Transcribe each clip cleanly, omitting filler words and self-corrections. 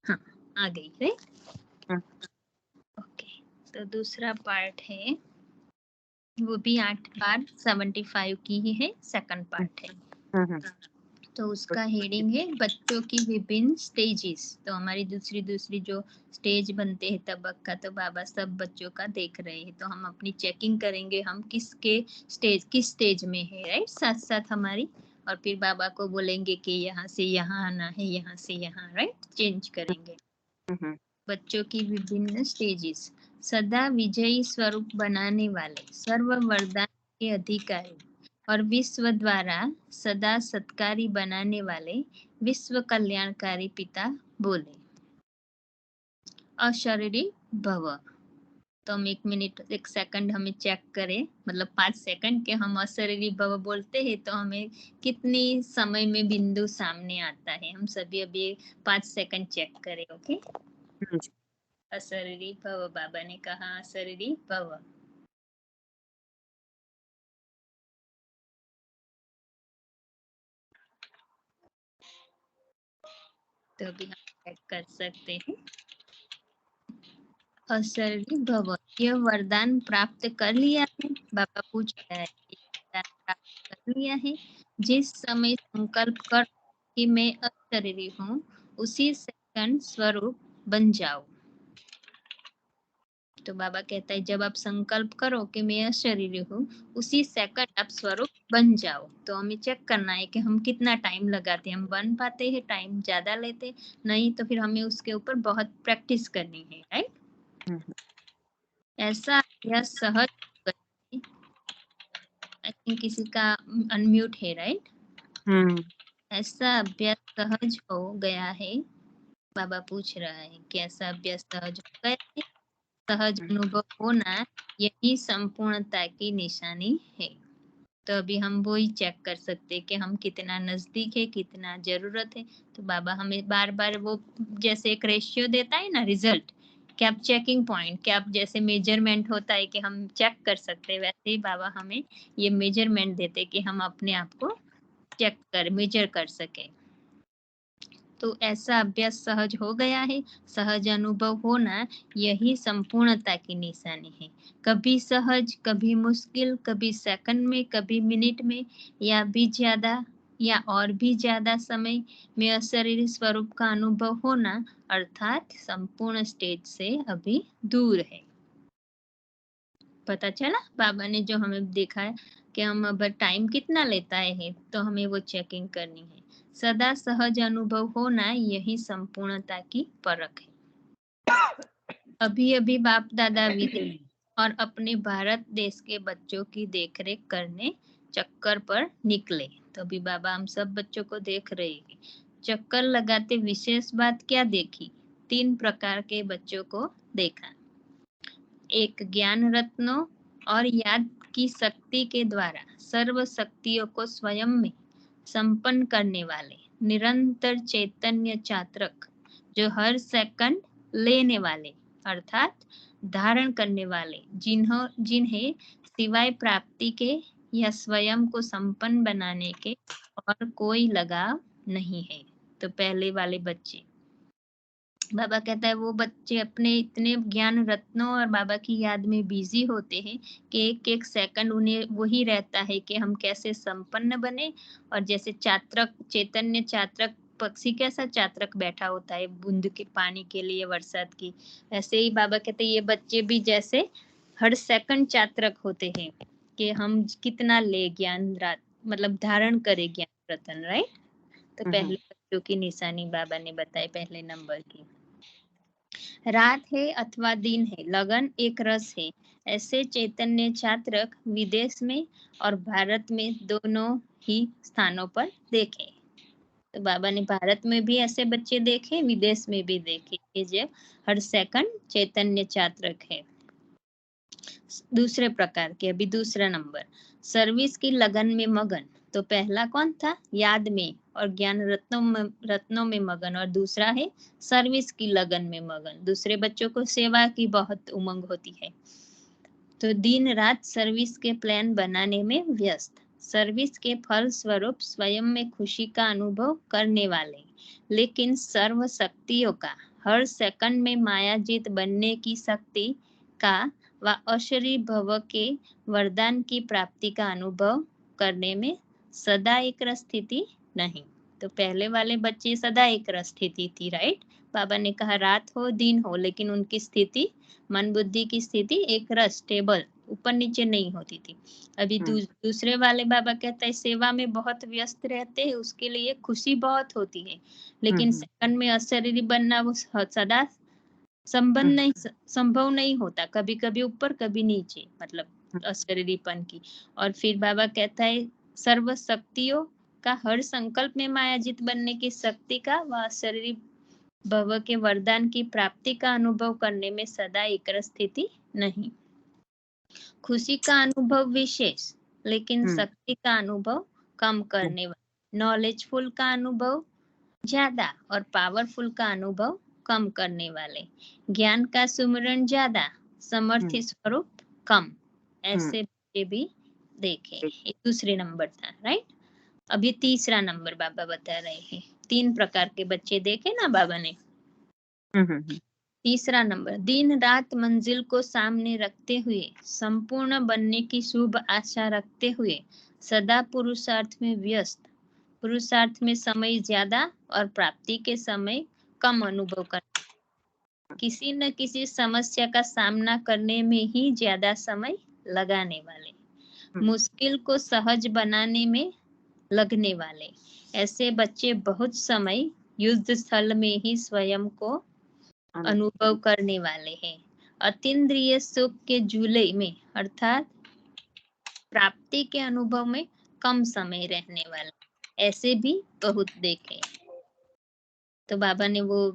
हाँ, आ गई राइट। हम्म, ओके, तो दूसरा पार्ट है, वो भी 8 बार 75 की ही है, सेकंड पार्ट है। हम्म, तो उसका हेडिंग है बच्चों की विभिन्न स्टेजेस। तो हमारी दूसरी जो स्टेज बनते हैं तबक्का, तो बाबा सब बच्चों का देख रहे हैं, तो हम अपनी चेकिंग करेंगे हम किस स्टेज में है राइट, साथ साथ हमारी। और फिर बाबा को बोलेंगे कि यहाँ से यहाँ आना है, यहाँ से यहाँ राइट, चेंज करेंगे। बच्चों की विभिन्न स्टेजेस। सदा विजयी स्वरूप बनाने वाले, सर्व वरदान के अधिकारी और विश्व द्वारा सदा सत्कारी बनाने वाले विश्व कल्याणकारी पिता बोले, अशरीरी भव। तो हम 1 मिनट 1 सेकंड हमें चेक करें, मतलब 5 सेकंड के हम अशरीरी भव बोलते हैं तो हमें कितनी समय में बिंदु सामने आता है, हम सभी अभी 5 सेकंड चेक करें। ओके, अशरीरी भव, बाबा ने कहा अशरीरी भव। तो अभी हम चेक कर सकते हैं, अशरीरी भव, यह वरदान प्राप्त कर लिया है, बाबा पूछ रहा है वरदान प्राप्त कर लिया है। जिस समय संकल्प कर कि मैं अशरीरी हूँ, उसी सेकंड स्वरूप बन जाओ। तो बाबा कहता है जब आप संकल्प करो कि मैं अशरीरी हूँ, उसी सेकंड आप स्वरूप बन जाओ। तो हमें चेक करना है कि हम कितना टाइम लगाते हैं, हम बन पाते हैं, टाइम ज्यादा लेते नहीं, तो फिर हमें उसके ऊपर बहुत प्रैक्टिस करनी है राइट। ऐसा यह सहज, आई थिंक किसी का अनम्यूट है राइट। ऐसा अभ्यास सहज हो गया है, बाबा पूछ रहा है कि ऐसा अभ्यास सहज हो गया है, सहज अनुभव होना यही संपूर्णता की निशानी है। तो अभी हम वो ही चेक कर सकते हैं कि हम कितना नजदीक है, कितना जरूरत है। तो बाबा हमें बार बार वो जैसे एक रेशियो देता है ना, रिजल्ट, कि आप चेकिंग पॉइंट, कि आप जैसे मेजरमेंट होता है कि हम चेक कर सकते हैं, वैसे ही बाबा हमें ये मेजरमेंट देते कि हम अपने आप को चेक कर मेजर कर सके। तो ऐसा अभ्यास सहज हो गया है, सहज अनुभव होना यही संपूर्णता की निशानी है। कभी सहज, कभी मुश्किल, कभी सेकंड में, कभी मिनट में, या भी ज्यादा या और भी ज्यादा समय में अशरीरी स्वरूप का अनुभव होना, अर्थात संपूर्ण स्टेज से अभी दूर है। पता चला बाबा ने जो हमें देखा है कि हम अब टाइम कितना लेता है, तो हमें वो चेकिंग करनी है। सदा सहज अनुभव होना यही संपूर्णता की परख है। अभी अभी बाप दादा विदेश और अपने भारत देश के बच्चों की देखरेख करने चक्कर पर निकले। तो अभी बाबा हम सब बच्चों को देख रहे हैं। चक्कर लगाते विशेष बात क्या देखी? 3 प्रकार के बच्चों को देखा। एक ज्ञान रत्नों और याद की शक्ति के द्वारा सर्व शक्तियों को स्वयं में संपन्न करने वाले निरंतर चैतन्य चात्रक, जो हर सेकंड लेने वाले अर्थात धारण करने वाले, जिन्हें सिवाय प्राप्ति के या स्वयं को संपन्न बनाने के और कोई लगाव नहीं है। तो पहले वाले बच्चे, बाबा कहता है वो बच्चे अपने इतने ज्ञान रत्नों और बाबा की याद में बिजी होते हैं कि एक एक सेकंड उन्हें वही रहता है कि हम कैसे संपन्न बने। और जैसे चात्रक, चैतन्य चात्रक, पक्षी कैसा चात्रक बैठा होता है बूंद के पानी के लिए बरसात की, ऐसे ही बाबा कहते हैं ये बच्चे भी जैसे हर सेकंड चात्रक होते हैं कि हम कितना ले ज्ञान, मतलब धारण करें ज्ञान रत्न राइट। तो पहले बच्चों की निशानी बाबा ने बताई पहले नंबर की। रात है अथवा दिन है, लगन एक रस है, ऐसे चैतन्य छात्रक विदेश में और भारत में दोनों ही स्थानों पर देखे। तो बाबा ने भारत में भी ऐसे बच्चे देखे, विदेश में भी देखे कि जो हर सेकंड चैतन्य छात्रक है। दूसरे प्रकार के, अभी दूसरा नंबर, सर्विस की लगन में मगन। तो पहला कौन था? याद में और ज्ञान रत्नों में मगन, और दूसरा है सर्विस की लगन में मगन। दूसरे बच्चों को सेवा की बहुत उमंग होती है, तो दिन रात सर्विस के प्लान बनाने में व्यस्त, सर्विस के फल स्वरूप स्वयं में खुशी का अनुभव करने वाले, लेकिन सर्व शक्तियों का हर सेकंड में मायाजीत बनने की शक्ति का व अशरीरी भव के वरदान की प्राप्ति का अनुभव करने में सदा एक रस स्थिति नहीं। तो पहले वाले बच्चे सदा एक रस स्थिति थी, राइट। बाबा ने कहा रात हो दिन हो, लेकिन उनकी स्थिति, मन बुद्धि की स्थिति एक रस स्टेबल, ऊपर नीचे नहीं होती थी। अभी दूसरे वाले बाबा कहता है सेवा में बहुत व्यस्त रहते हैं, उसके लिए खुशी बहुत होती है, लेकिन सेकंड में अशरीरी बनना वो सदा संभव नहीं होता, कभी कभी ऊपर कभी नीचे, मतलब अशरीरीपन की। और फिर बाबा कहता है सर्व शक्तियों का हर संकल्प में मायाजित बनने की शक्ति का व अशरीरी भव के वरदान की प्राप्ति का अनुभव करने में सदा एक स्थिति नहीं। खुशी का अनुभव विशेष, लेकिन शक्ति का अनुभव कम करने वाला, नॉलेजफुल का अनुभव ज्यादा और पावरफुल का अनुभव कम करने वाले, ज्ञान का सुमिरन ज्यादा, समर्थी स्वरूप कम, ऐसे बच्चे भी देखे। ये दूसरे नंबर था, राइट। अभी तीसरा नंबर बाबा बता रहे हैं। 3 प्रकार के बच्चे देखे ना बाबा ने। तीसरा नंबर, दिन रात मंजिल को सामने रखते हुए, संपूर्ण बनने की शुभ आशा रखते हुए, सदा पुरुषार्थ में व्यस्त, पुरुषार्थ में समय ज्यादा और प्राप्ति के समय कम अनुभव करना, किसी न किसी समस्या का सामना करने में ही ज्यादा समय लगाने वाले, मुश्किल को सहज बनाने में लगने वाले, ऐसे बच्चे बहुत समय युद्ध स्थल में ही स्वयं को अनुभव करने वाले हैं। अतीन्द्रिय सुख के झूले में अर्थात प्राप्ति के अनुभव में कम समय रहने वाले, ऐसे भी बहुत देखे। तो बाबा ने वो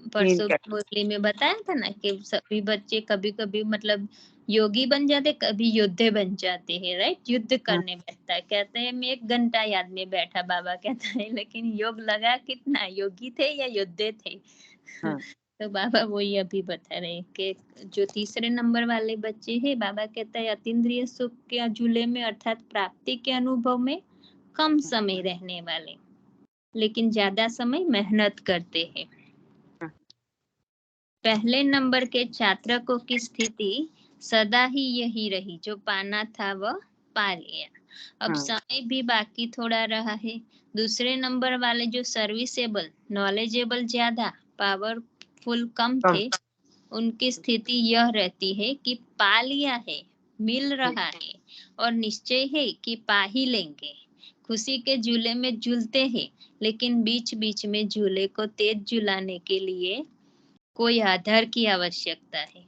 परसों मुरली में बताया था ना कि सभी बच्चे कभी कभी मतलब योगी बन जाते, कभी योद्धे बन जाते हैं, राइट। युद्ध करने बैठता है, कहते हैं मैं 1 घंटा याद में बैठा, बाबा कहता है लेकिन योग लगा कितना, योगी थे या योद्धे थे। तो बाबा वही अभी बता रहे कि जो तीसरे नंबर वाले बच्चे हैं, बाबा कहता है अतीन्द्रिय सुख के झूले में अर्थात प्राप्ति के अनुभव में कम समय रहने वाले, लेकिन ज्यादा समय मेहनत करते हैं। पहले नंबर के छात्रकों की स्थिति सदा ही यही रही, जो पाना था वह पा लिया, अब समय भी बाकी थोड़ा रहा है। दूसरे नंबर वाले जो सर्विसेबल, नॉलेजेबल ज्यादा, पावरफुल कम थे, उनकी स्थिति यह रहती है कि पा लिया है, मिल रहा है और निश्चय है कि पा ही लेंगे। खुशी के झूले में झूलते हैं, लेकिन बीच बीच में झूले को तेज झुलाने के लिए कोई आधार की आवश्यकता है।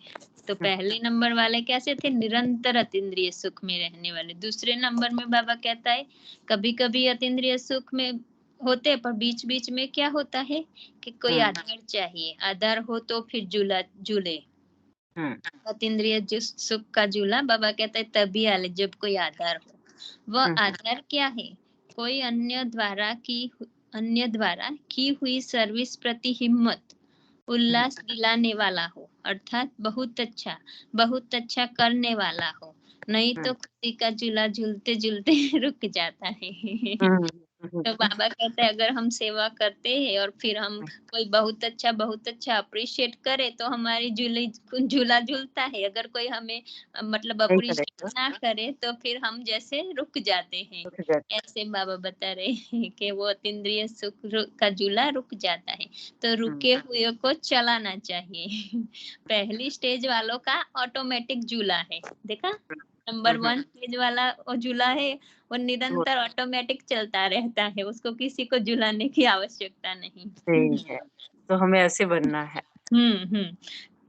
तो पहले नंबर वाले कैसे थे, निरंतर अतीन्द्रिय सुख में रहने वाले। दूसरे नंबर में बाबा कहता है कभी कभी अतीन्द्रिय सुख में होते, पर बीच बीच में क्या होता है कि कोई आधार चाहिए, आधार हो तो फिर झूले। अतीन्द्रिय सुख का झूला बाबा कहता है तभी आले जब कोई आधार हो। वह आधार क्या है, कोई अन्य द्वारा की हुई सर्विस प्रति हिम्मत, उल्लास दिलाने वाला हो, अर्थात बहुत अच्छा करने वाला हो, नहीं तो किसी का झूला झूलते झूलते रुक जाता है। तो बाबा कहते हैं अगर हम सेवा करते हैं और फिर हम कोई बहुत अच्छा अप्रिशिएट करे तो हमारी झूला झूलता है, अगर कोई हमें मतलब अप्रिशिएट ना करे तो फिर हम जैसे रुक जाते हैं। ऐसे बाबा बता रहे हैं कि वो अतीन्द्रिय सुख का झूला रुक जाता है, तो रुके हुए को चलाना चाहिए। पहली स्टेज वालों का ऑटोमेटिक झूला है, देखा। नंबर 1 स्टेज वाला वो झूला है, वो निरंतर ऑटोमेटिक चलता रहता है, उसको किसी को झुलाने की आवश्यकता नहीं। सही है, तो हमें ऐसे बनना है।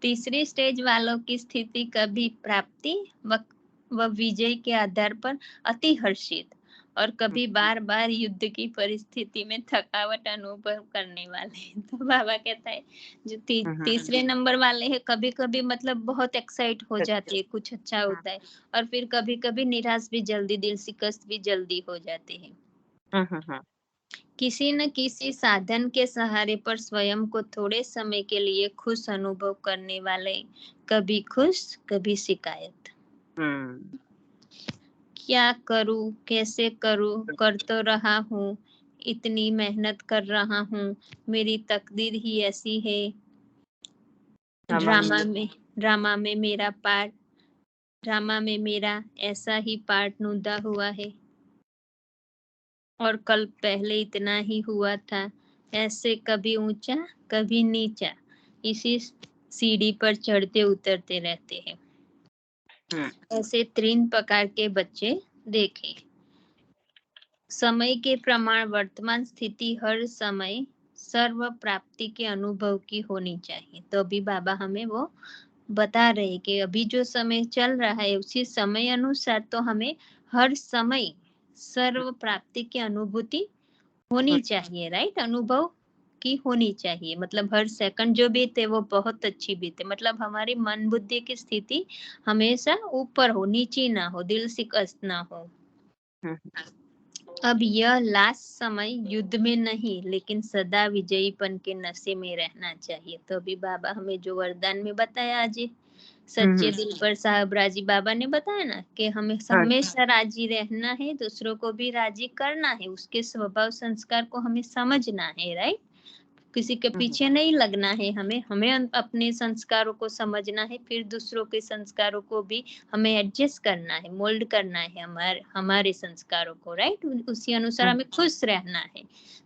तीसरी स्टेज वालों की स्थिति कभी प्राप्ति व विजय के आधार पर अति हर्षित और कभी बार बार युद्ध की परिस्थिति में थकावट अनुभव करने वाले। तो बाबा कहता है जो तीसरे नंबर वाले हैं कभी कभी मतलब बहुत एक्साइट हो जाते हैं, कुछ अच्छा होता है, और फिर कभी कभी निराश भी जल्दी, दिल शिकस्त भी जल्दी हो जाते हैं। किसी न किसी साधन के सहारे पर स्वयं को थोड़े समय के लिए खुश अनुभव करने वाले, कभी खुश कभी शिकायत। क्या करूं, कैसे करूं, कर तो रहा हूं, इतनी मेहनत कर रहा हूं, मेरी तकदीर ही ऐसी है, ड्रामा में मेरा पार्ट, ड्रामा में मेरा ऐसा ही पार्ट नुदा हुआ है और कल पहले इतना ही हुआ था। ऐसे कभी ऊंचा कभी नीचा इसी सीढ़ी पर चढ़ते उतरते रहते हैं। ऐसे 3 प्रकार के बच्चे देखे। समय के प्रमाण वर्तमान स्थिति हर समय सर्व प्राप्ति के अनुभव की होनी चाहिए। तो अभी बाबा हमें वो बता रहे कि अभी जो समय चल रहा है उसी समय अनुसार तो हमें हर समय सर्व प्राप्ति की अनुभूति होनी चाहिए, राइट? अनुभव की होनी चाहिए, मतलब हर सेकंड जो बीते वो बहुत अच्छी बीते, मतलब हमारी मन बुद्धि की स्थिति हमेशा ऊपर हो, नीचे ना हो, दिल शिकस्त ना हो। अब यह लास्ट समय युद्ध में नहीं लेकिन सदा विजयीपन के नशे में रहना चाहिए। तो अभी बाबा हमें जो वरदान में बताया आज सच्चे दिल पर साहब राजी बाबा ने बताया ना कि हमें हमेशा राजी रहना है, दूसरों को भी राजी करना है, उसके स्वभाव संस्कार को हमें समझना है, राइट? किसी के पीछे नहीं लगना है, हमें अपने संस्कारों को समझना है, फिर दूसरों के संस्कारों को भी हमें एडजस्ट करना है, मोल्ड करना है हमारे संस्कारों को, राइट? उसी अनुसार हमें खुश रहना है।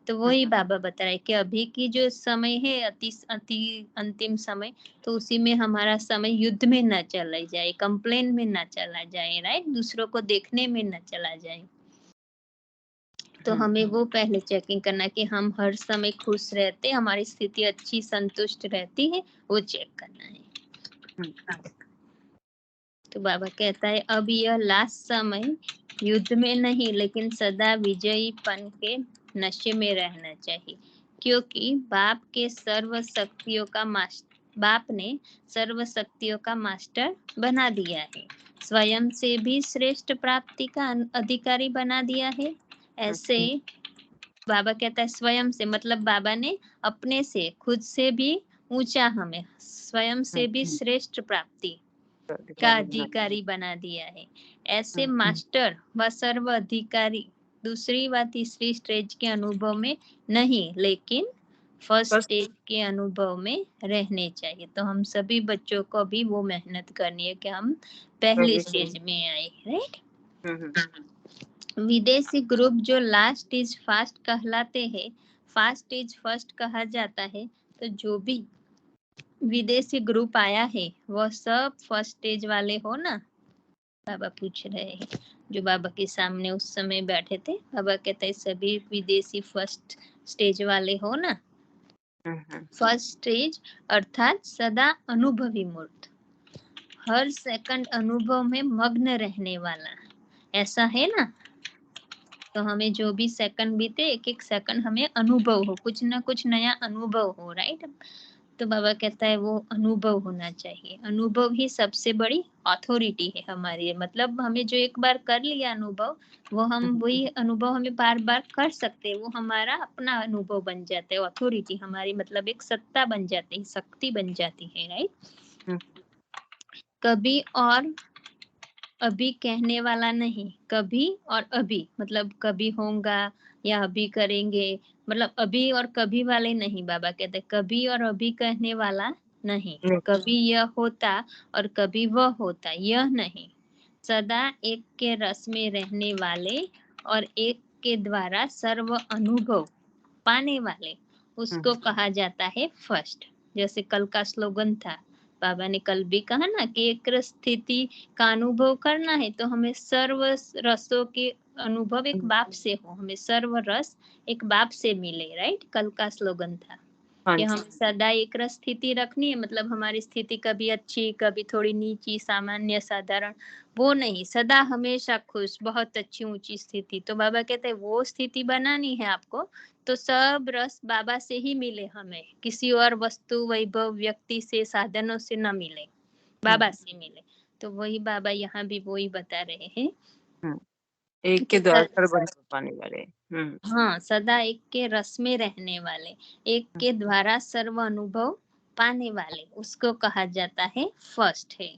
तो वही बाबा बता रहे कि अभी की जो समय है अति अंतिम समय, तो उसी में हमारा समय युद्ध में न चला जाए, कंप्लेन में न चला जाए, राइट? दूसरों को देखने में न चला जाए। तो हमें वो पहले चेकिंग करना कि हम हर समय खुश रहते, हमारी स्थिति अच्छी संतुष्ट रहती है, वो चेक करना है। तो बाबा कहता है अब यह लास्ट समय युद्ध में नहीं लेकिन सदा विजयीपन के नशे में रहना चाहिए, क्योंकि बाप ने सर्व शक्तियों का मास्टर बना दिया है, स्वयं से भी श्रेष्ठ प्राप्ति का अधिकारी बना दिया है। ऐसे बाबा कहता है स्वयं से, मतलब बाबा ने अपने से खुद से भी ऊंचा हमें स्वयं से भी श्रेष्ठ प्राप्ति का अधिकारी बना दिया है। ऐसे मास्टर व सर्व अधिकारी दूसरी व तीसरी स्टेज के अनुभव में नहीं लेकिन फर्स्ट स्टेज के अनुभव में रहने चाहिए। तो हम सभी बच्चों को भी वो मेहनत करनी है कि हम पहले स्टेज में आए, राइट? विदेशी ग्रुप जो लास्ट इज फास्ट कहलाते हैं, फास्ट इज फर्स्ट कहा जाता है। तो जो भी विदेशी ग्रुप आया है वह सब फर्स्ट स्टेज वाले हो ना? बाबा पूछ रहे हैं, जो बाबा के सामने उस समय बैठे थे, बाबा कहते हैं सभी विदेशी फर्स्ट स्टेज वाले हो ना? फर्स्ट स्टेज अर्थात सदा अनुभवी मूर्त, हर सेकंड अनुभव में मग्न रहने वाला, ऐसा है ना? तो हमें जो भी सेकंड बीते एक एक सेकंड हमें अनुभव हो, कुछ ना कुछ नया अनुभव हो, राइट? तो बाबा कहता है वो अनुभव होना चाहिए, अनुभव ही सबसे बड़ी अथॉरिटी है हमारी, मतलब हमें जो एक बार कर लिया अनुभव वो हम वही अनुभव हमें बार बार कर सकते हैं, वो हमारा अपना अनुभव बन जाता है, अथॉरिटी हमारी, मतलब एक सत्ता बन जाती है, शक्ति बन जाती है, राइट? कभी और अभी कहने वाला नहीं, कभी और अभी, मतलब कभी होगा या अभी करेंगे, मतलब अभी और कभी वाले नहीं। बाबा कहते कभी और अभी कहने वाला नहीं, कभी यह होता और कभी वह होता, यह नहीं। सदा एक के रस में रहने वाले और एक के द्वारा सर्व अनुभव पाने वाले, उसको कहा जाता है फर्स्ट। जैसे कल का स्लोगन था, बाबा ने कल भी कहा ना कि एक स्थिति का अनुभव करना है तो हमें सर्व रसों के अनुभव एक बाप से हो, हमें सर्व रस एक बाप से मिले, राइट? कल का स्लोगन था कि हम सदा एक रस स्थिति रखनी है, मतलब हमारी स्थिति कभी अच्छी कभी थोड़ी नीची, सामान्य, साधारण, वो नहीं, सदा हमेशा खुश, बहुत अच्छी ऊंची स्थिति। तो बाबा कहते हैं वो स्थिति बनानी है आपको तो सब रस बाबा से ही मिले, हमें किसी और वस्तु, वैभव, व्यक्ति से, साधनों से न मिले, बाबा से मिले। तो वही बाबा यहाँ भी वही बता रहे हैं, एक के द्वार पर बंद पाने वाले। हाँ, सदा एक के रस में रहने वाले, एक के द्वारा सर्व अनुभव पाने वाले, उसको कहा जाता है फर्स्ट है।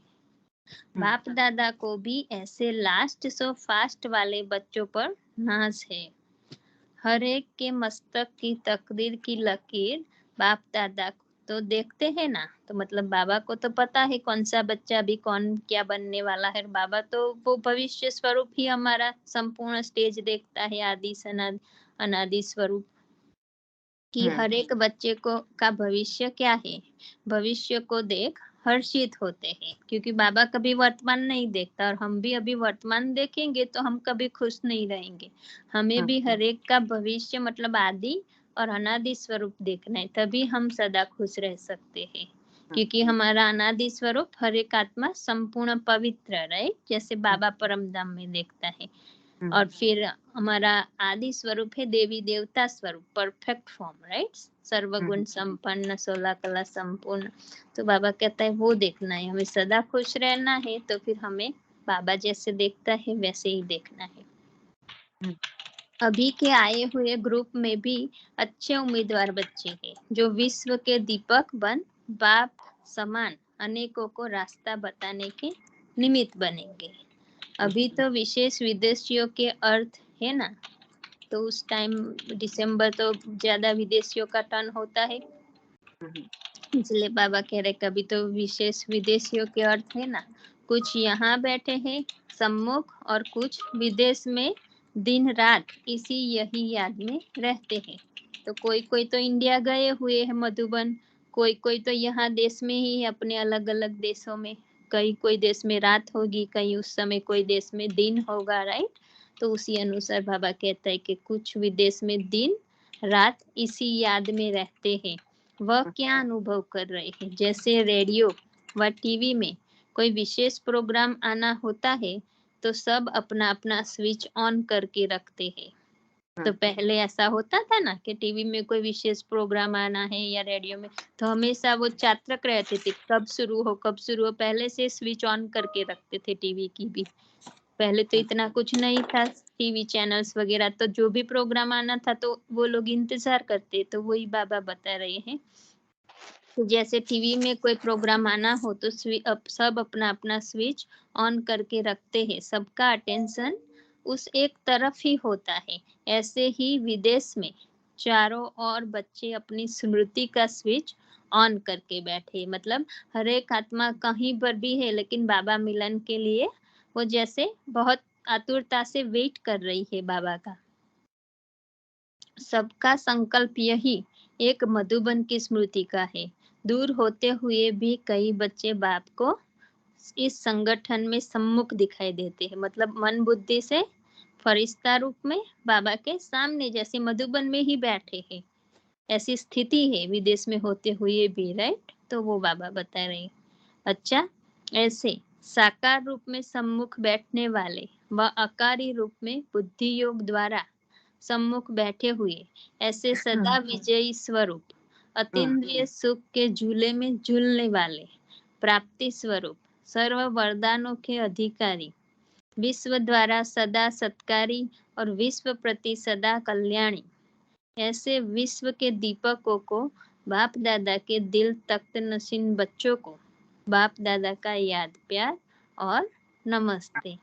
बाप दादा को भी ऐसे लास्ट सो फास्ट वाले बच्चों पर नाज है। हर एक के मस्तक की तकदीर की लकीर बाप दादा तो देखते हैं ना, तो मतलब बाबा को तो पता है कौन सा बच्चा अभी कौन क्या बनने वाला है। बाबा तो वो भविष्य स्वरूप ही हमारा संपूर्ण स्टेज देखता है, आदि सनाद अनादि स्वरूप, कि हर एक बच्चे को का भविष्य क्या है। भविष्य को देख हर्षित होते हैं, क्योंकि बाबा कभी वर्तमान नहीं देखता, और हम भी अभी वर्तमान देखेंगे तो हम कभी खुश नहीं रहेंगे। हमें भी हर एक का भविष्य मतलब आदि और अनादि स्वरूप देखना है, तभी हम सदा खुश रह सकते हैं। क्योंकि हमारा अनादि स्वरूप हर एक आत्मा संपूर्ण पवित्र, राइट, जैसे बाबा परम धाम में देखता है। और फिर हमारा आदि स्वरूप है देवी देवता स्वरूप, परफेक्ट फॉर्म, राइट, सर्वगुण संपन्न, 16 कला संपूर्ण। तो बाबा कहता है वो देखना है, हमें सदा खुश रहना है, तो फिर हमें बाबा जैसे देखता है वैसे ही देखना है। अभी के आए हुए ग्रुप में भी अच्छे उम्मीदवार बच्चे हैं, जो विश्व के दीपक बन बाप समान अनेकों को रास्ता बताने के निमित्त बनेंगे। अभी तो विशेष विदेशियों के अर्थ है ना, तो उस टाइम दिसंबर तो ज्यादा विदेशियों का टर्न होता है, इसलिए बाबा कह रहे कभी तो विशेष विदेशियों के अर्थ है ना, कुछ यहाँ बैठे हैं सम्मुख और कुछ विदेश में दिन रात इसी यही याद में रहते हैं। तो कोई कोई तो इंडिया गए हुए हैं मधुबन, कोई कोई तो यहाँ देश में ही अपने अलग अलग देशों में, कहीं कोई देश में रात होगी, कहीं उस समय कोई देश में दिन होगा, राइट। तो उसी अनुसार बाबा कहता है कि कुछ विदेश में दिन रात इसी याद में रहते हैं। वह क्या अनुभव कर रहे हैं, जैसे रेडियो व टीवी में कोई विशेष प्रोग्राम आना होता है तो सब अपना अपना स्विच ऑन करके रखते हैं। तो पहले ऐसा होता था ना कि टीवी में कोई विशेष प्रोग्राम आना है या रेडियो में, तो हमेशा वो चातक रहते थे कब शुरू हो कब शुरू हो, पहले से स्विच ऑन करके रखते थे टीवी की भी। पहले तो इतना कुछ नहीं था टीवी चैनल्स वगैरह, तो जो भी प्रोग्राम आना था तो वो लोग इंतजार करते, तो वही बाबा बता रहे हैं। तो जैसे टीवी में कोई प्रोग्राम आना हो तो सब अपना अपना स्विच ऑन करके रखते हैं, सबका अटेंशन उस एक तरफ ही होता है। ऐसे ही विदेश में चारों ओर बच्चे अपनी स्मृति का स्विच ऑन करके बैठे, मतलब हर एक आत्मा कहीं पर भी है लेकिन बाबा मिलन के लिए वो जैसे बहुत आतुरता से वेट कर रही है बाबा का। सबका संकल्प यही एक मधुबन की स्मृति का है। दूर होते हुए भी कई बच्चे बाप को इस संगठन में सम्मुख दिखाई देते हैं, मतलब मन बुद्धि से फरिश्ता रूप में बाबा के सामने जैसे मधुबन में ही बैठे हैं, ऐसी स्थिति है विदेश में होते हुए भी, राइट। तो वो बाबा बता रहे। अच्छा, ऐसे साकार रूप में सम्मुख बैठने वाले व आकारी रूप में बुद्धि योग द्वारा सम्मुख बैठे हुए ऐसे सदा विजयी स्वरूप, अतीन्द्रिय सुख के झूले में झूलने वाले, प्राप्ति स्वरूप, सर्व वरदानों के अधिकारी, विश्व द्वारा सदा सत्कारी और विश्व प्रति सदा कल्याणी, ऐसे विश्व के दीपकों को बाप दादा के दिल तख्त नशीन बच्चों को बाप दादा का याद प्यार और नमस्ते।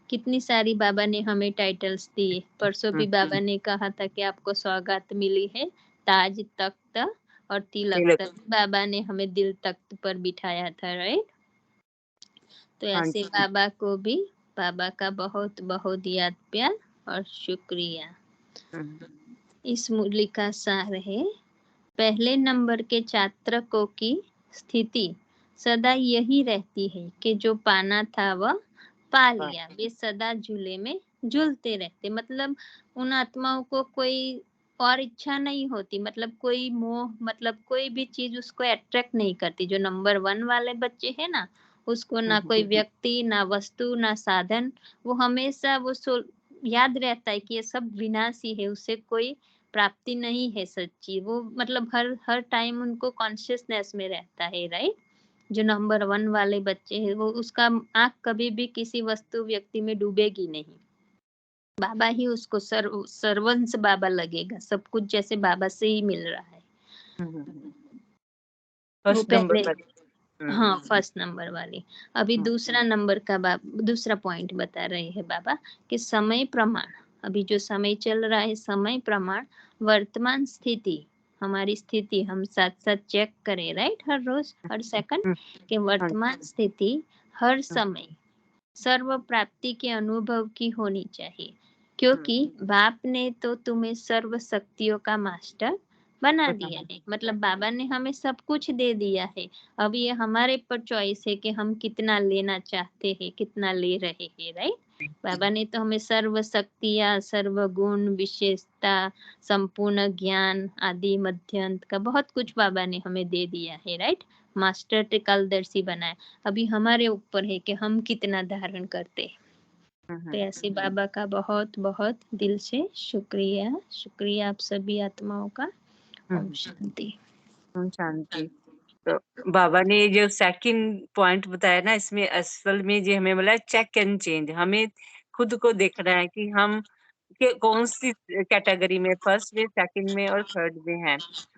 कितनी सारी बाबा ने हमें टाइटल्स दिए। परसों भी बाबा ने कहा था कि आपको सौगात मिली है ताज तख्त और तिलक तख्त, बाबा ने हमें दिल तख्त पर बिठाया था, राइट। तो ऐसे बाबा को भी बाबा का बहुत बहुत याद प्यार और शुक्रिया। इस मूल्य का सार है, पहले नंबर के छात्रकों की स्थिति सदा यही रहती है कि जो पाना था वह पा लिया, वे सदा झूले में झूलते रहते, मतलब उन आत्माओं को कोई और इच्छा नहीं होती, मतलब कोई मोह, मतलब कोई भी चीज उसको अट्रैक्ट नहीं करती। जो नंबर 1 वाले बच्चे हैं ना, उसको ना कोई व्यक्ति ना वस्तु ना साधन, वो हमेशा वो याद रहता है कि ये सब विनाशी है, उससे कोई प्राप्ति नहीं है सच्ची, वो मतलब हर हर टाइम उनको कॉन्शियसनेस में रहता है, राइट। जो नंबर 1 वाले बच्चे हैं वो उसका आंख कभी भी किसी वस्तु व्यक्ति में डूबेगी नहीं, बाबा ही उसको सर्वंस बाबा लगेगा, सब कुछ जैसे बाबा से ही मिल रहा है। वो पहले हाँ फर्स्ट नंबर वाली। अभी दूसरा नंबर का दूसरा पॉइंट बता रहे हैं बाबा कि समय प्रमाण, अभी जो समय चल रहा है समय प्रमाण वर्तमान स्थिति हमारी स्थिति हम साथ-साथ चेक करें, राइट? हर रोज़, हर सेकंड हुँ, कि हाँ जी। वर्तमान स्थिति हर हुँ, समय सर्व प्राप्ति के अनुभव की होनी चाहिए, हुँ, क्योंकि बाप ने तो तुम्हें सर्व शक्तियों का मास्टर बना बना दिया है। है। मतलब बाबा ने हमें सब कुछ दे दिया है। अब ये हमारे पर चॉइस है कि हम कितना लेना चाहते हैं, कितना ले रहे हैं, राइट? बाबा ने तो हमें सर्व शक्तियाँ, सर्व गुण, विशेषता, संपूर्ण ज्ञान, आदि मध्य अंत का बहुत कुछ बाबा ने हमें दे दिया है, राइट? मास्टर त्रिकालदर्शी बनाया। अभी हमारे ऊपर है कि हम कितना धारण करते हैं। हुँ, तो हुँ, ऐसे बाबा का बहुत-बहुत दिल से शुक्रिया, शुक्रिया आप सभी आत्माओं का। हुँ, ओम हुँ, शांति। हुँ, शांति। तो बाबा ने जो सेकंड पॉइंट बताया ना, इसमें असल में ये हमें बोला चेक एंड चेंज। हमें खुद को देखना है कि हम के कौन-सी कैटेगरी में, फर्स्ट में, सेकंड में और थर्ड में हैं।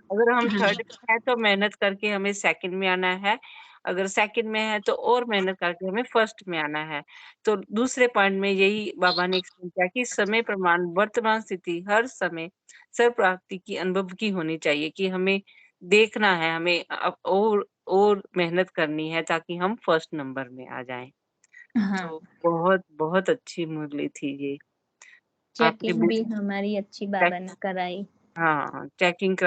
अगर हम थर्ड हाँ, में हैं तो मेहनत करके हमें सेकंड में आना है, अगर सेकंड में है तो और मेहनत करके हमें फर्स्ट में आना है। तो दूसरे पॉइंट में यही बाबा ने एक्सप्लेन किया कि समय प्रमाण वर्तमान स्थिति हर समय सर्व प्राप्ति की अनुभव की होनी चाहिए, कि हमें देखना है, हमें अब और मेहनत करनी है ताकि हम फर्स्ट नंबर में आ जाएँ। हाँ, तो बहुत, बहुत अच्छी मुरली थी ये। आपने चेकिंग बिल भी हमारी अच्छी बाबा चेक ने कराई। हाँ, चेकिंग